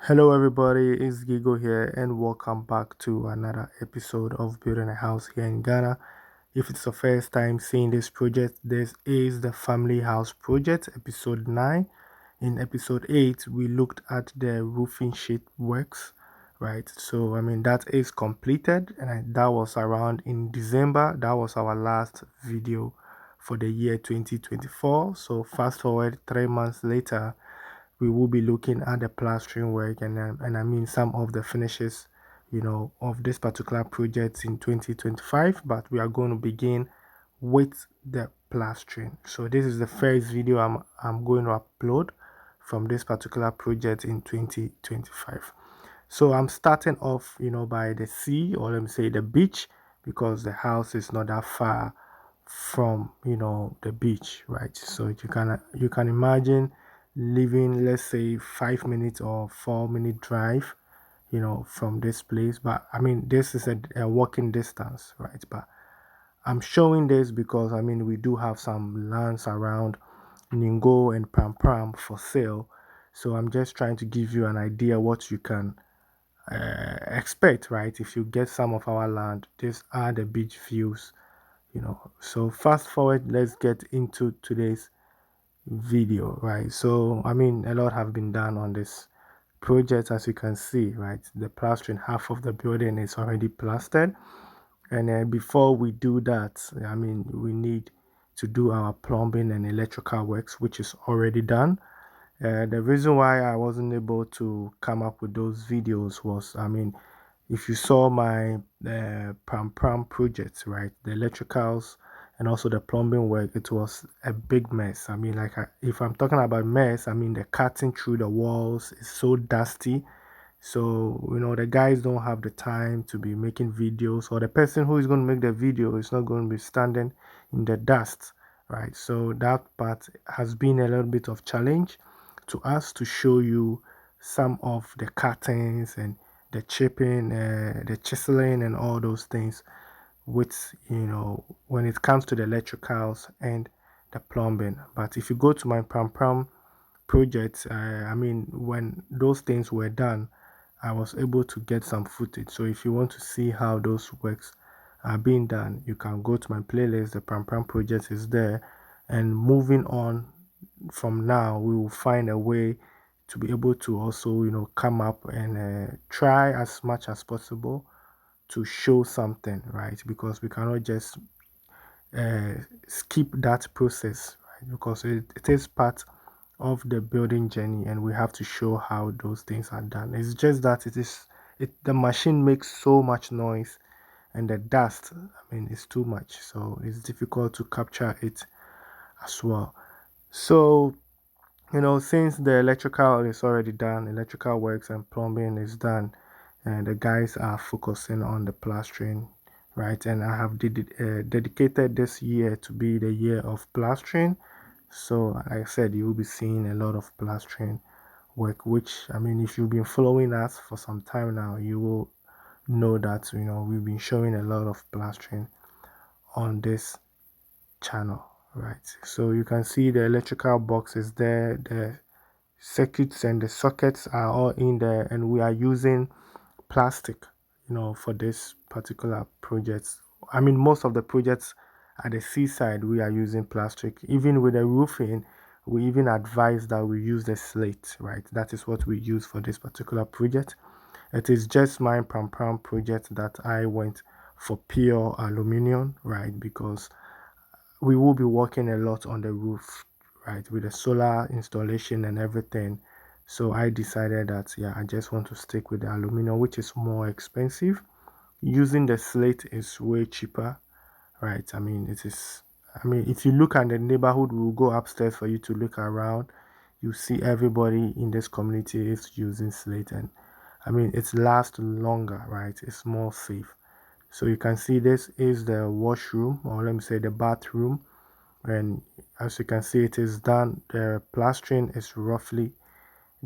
Hello everybody, it's Gigo here and welcome back to another episode of Building a House here in Ghana. If it's the first time seeing this project, this is the Family House Project, episode 9. In episode 8, we looked at the roofing sheet works, right? So, that is completed and that was around in December. That was our last video for the year 2024. So, fast forward 3 months later, we will be looking at the plastering work and some of the finishes of this particular project in 2025, but we are going to begin with the plastering. So this is the first video I'm going to upload from this particular project in 2025. So I'm starting off by the sea, or let me say the beach, because the house is not that far from the beach, right? So you can imagine living, let's say, 5 minutes or 4 minute drive from this place. But this is a walking distance, right? But I'm showing this because we do have some lands around Ningo and Pram Pram for sale. So I'm just trying to give you an idea what you can expect, right? If you get some of our land, these are the beach views. So fast forward, let's get into today's video, right? So a lot have been done on this project, as you can see, right? The plastering, half of the building is already plastered, and before we do that, we need to do our plumbing and electrical works, which is already done. The reason why I wasn't able to come up with those videos was, if you saw my Pram Pram project, right, the electricals and also the plumbing work, it was a big mess. If I'm talking about mess, the cutting through the walls is so dusty. So, the guys don't have the time to be making videos, or the person who is going to make the video is not going to be standing in the dust, right? So that part has been a little bit of challenge to us to show you some of the cuttings and the chipping, the chiseling and all those things with, when it comes to the electricals and the plumbing. But if you go to my Pram Pram project, when those things were done, I was able to get some footage. So if you want to see how those works are being done, you can go to my playlist. The Pram Pram project is there. And moving on from now, we will find a way to be able to also, come up and try as much as possible to show something, right? Because we cannot just uh, skip that process, right? Because it is part of the building journey and we have to show how those things are done. It's just that the machine makes so much noise and the dust, is too much. So it's difficult to capture it as well. So, since the electrical is already done, electrical works and plumbing is done, and the guys are focusing on the plastering, right? And I have dedicated this year to be the year of plastering. So, like I said, you will be seeing a lot of plastering work, which, if you've been following us for some time now, you will know that, we've been showing a lot of plastering on this channel, right? So you can see the electrical box is there, the circuits and the sockets are all in there, and we are using plastic for this particular project. Most of the projects at the seaside we are using plastic. Even with the roofing, we even advise that we use the slate, right? That is what we use for this particular project. It is just my Pram Pram project that I went for pure aluminum, right? Because we will be working a lot on the roof, right, with the solar installation and everything. So I decided that, yeah, I just want to stick with the aluminum, which is more expensive. Using the slate is way cheaper, right? It is. If you look at the neighborhood, we'll go upstairs for you to look around. You see everybody in this community is using slate, and it lasts longer, right? It's more safe. So you can see this is the washroom, or let me say the bathroom. And as you can see, it is done. The plastering is roughly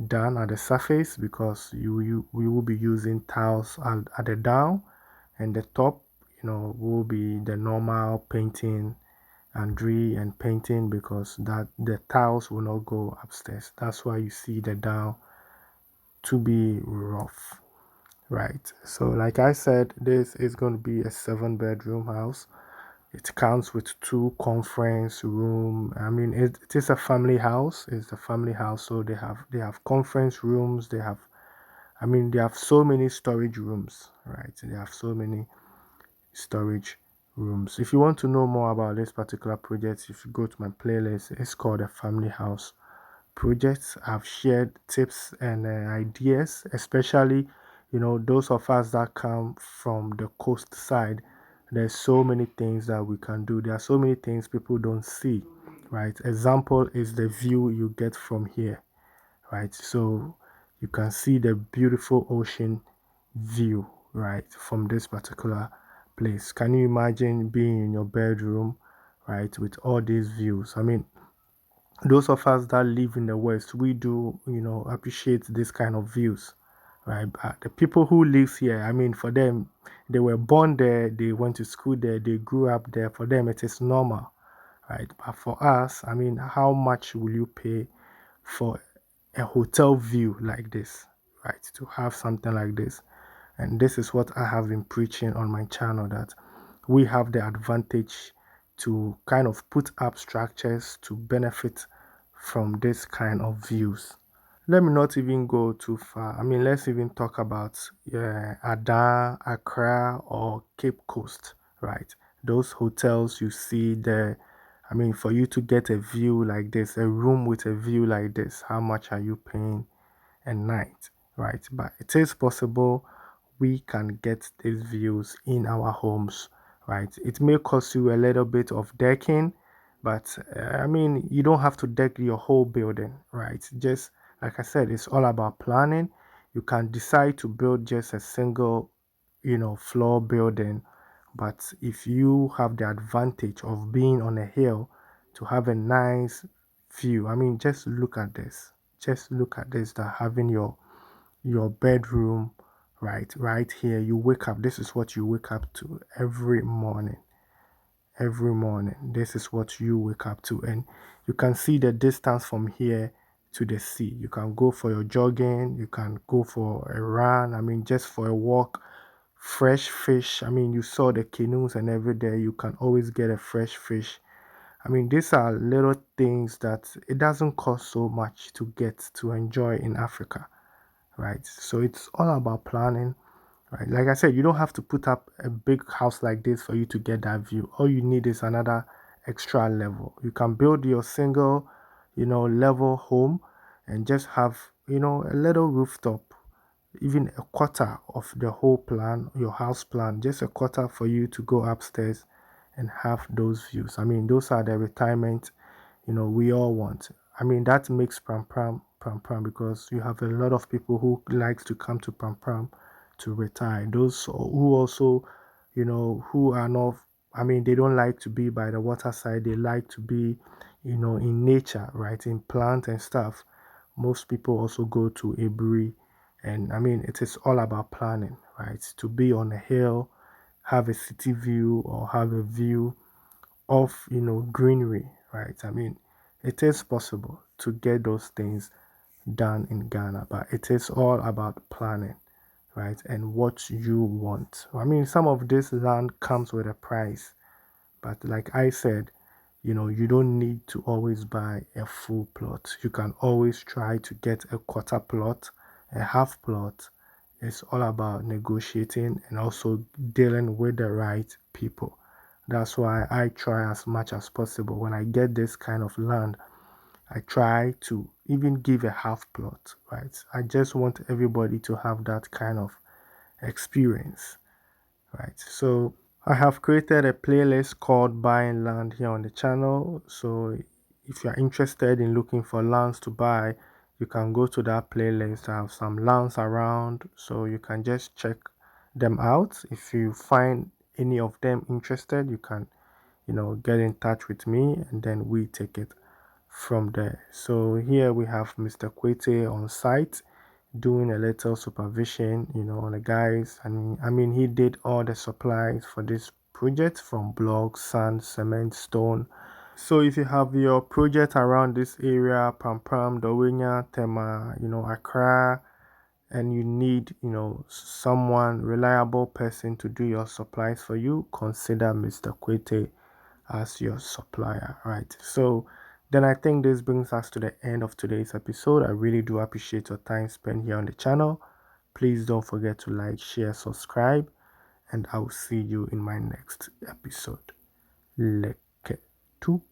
done at the surface because we will be using tiles at the down, and the top will be the normal painting and dre and painting, because that the tiles will not go upstairs. That's why you see the down to be rough, right? So like I said, this is going to be a 7 bedroom house. It comes with 2 conference room. I mean, it is a family house. It's a family house, so they have conference rooms. They have so many storage rooms, right? They have so many storage rooms. If you want to know more about this particular project, if you go to my playlist, it's called a family house project. I've shared tips and ideas, especially those of us that come from the coast side. There's so many things that we can do. There are so many things people don't see, right? Example is the view you get from here, right? So you can see the beautiful ocean view, right, from this particular place. Can you imagine being in your bedroom, right, with all these views? I mean, those of us that live in the West, we do, appreciate this kind of views, right? But the people who live here, I mean, for them, they were born there, they went to school there, they grew up there. For them, it is normal, right? But for us, I mean, how much will you pay for a hotel view like this, right? To have something like this. And this is what I have been preaching on my channel, that we have the advantage to kind of put up structures to benefit from this kind of views. Let me not even go too far. I mean, let's even talk about Ada, Accra, or Cape Coast, right? Those hotels you see there. I mean, for you to get a view like this, a room with a view like this, how much are you paying a night, right? But it is possible we can get these views in our homes, right? It may cost you a little bit of decking, but I mean, you don't have to deck your whole building, right? Just like I said, it's all about planning. You can decide to build just a single, floor building, but if you have the advantage of being on a hill to have a nice view, I mean, just look at this. Just look at this, that having your bedroom right here. You wake up, this is what you wake up to every morning. Every morning, this is what you wake up to. And you can see the distance from here to the sea. You can go for your jogging, you can go for a run, I mean, just for a walk. Fresh fish, I mean, you saw the canoes, and every day you can always get a fresh fish. I mean, these are little things that it doesn't cost so much to get to enjoy in Africa, right? So it's all about planning, right? Like I said, you don't have to put up a big house like this for you to get that view. All you need is another extra level. You can build your single, level home and just have, a little rooftop, even a quarter of the whole plan, your house plan, just a quarter for you to go upstairs and have those views. I mean, those are the retirement, we all want. I mean, that makes Pram Pram Pram Pram, because you have a lot of people who likes to come to Pram Pram to retire. Those who also, who are not, I mean, they don't like to be by the waterside. They like to be, in nature, right? In plant and stuff. Most people also go to Aburi. And I mean, it is all about planning, right? To be on a hill, have a city view, or have a view of, greenery, right? I mean, it is possible to get those things done in Ghana, but it is all about planning, right? And what you want. I mean, some of this land comes with a price, but like I said, you don't need to always buy a full plot. You can always try to get a quarter plot, a half plot. It's all about negotiating and also dealing with the right people. That's why I try as much as possible. When I get this kind of land, I try to even give a half plot, right? I just want everybody to have that kind of experience, right? So I have created a playlist called Buying Land here on the channel. So if you're interested in looking for lands to buy, you can go to that playlist. I have some lands around, so you can just check them out. If you find any of them interested, you can, get in touch with me, and then we take it from there. So here we have Mr. Kwete on site doing a little supervision, on the guys. And I mean, he did all the supplies for this project, from blocks, sand, cement, stone. So if you have your project around this area, Pam Pam, Dowenya, Tema, Accra, and you need, someone reliable person to do your supplies for you, consider Mr. Kwete as your supplier, right? So then I think this brings us to the end of today's episode. I really do appreciate your time spent here on the channel. Please don't forget to like, share, subscribe, and I will see you in my next episode. Leke to